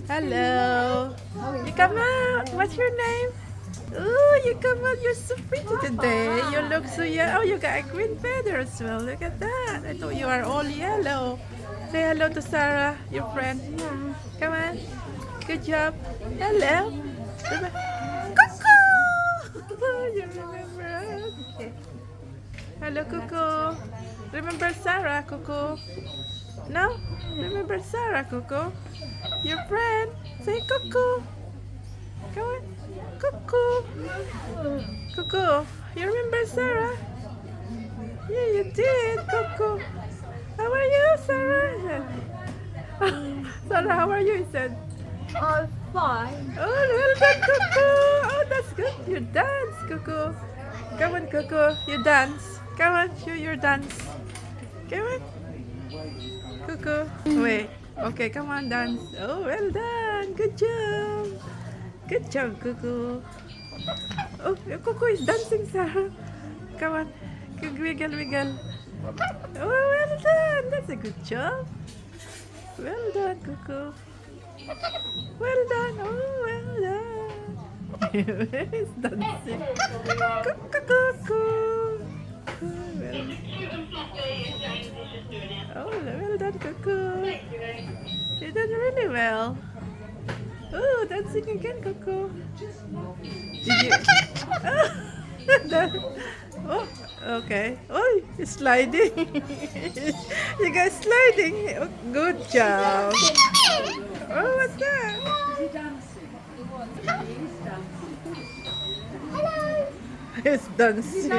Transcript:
Hello. You come out. What's your name? Oh, you come out. You're so pretty today. You look so young. Oh, you got a green feather as well. Look at that. I thought you are all yellow. Say hello to Sarah, your friend. Come on. Good job. Hello. Cuckoo. You remember us? Hello, Cuckoo. Remember Sarah, Cuckoo? No? Remember Sarah, Cuckoo? Your friend. Say Cuckoo. Come on. Cuckoo. Cuckoo. You remember Sarah? Yeah, you did, Cuckoo. How are you, Sarah? Sarah, how are you? He said. I'm fine. Oh, well done, Cuckoo. Oh, that's good. You dance, Cuckoo. Come on, Cuckoo. You dance. Come on, show your dance. Come on. Cuckoo. Wait. Okay, come on, dance. Oh, well done. Good job. Good job, Cuckoo. Oh, Cuckoo is dancing, Sarah. Come on. Wiggle, wiggle. Oh, well done. That's a good job. Well done, Cuckoo. Well done. Oh, well done. He's dancing. Cuckoo, cuckoo. Oh, well done, Cuckoo. You did really well. Oh, dancing again, Cuckoo. Did you? Oh, okay. Oh, it's sliding. You guys sliding. Oh, good job. Oh, what's that? Hello. It's dancing.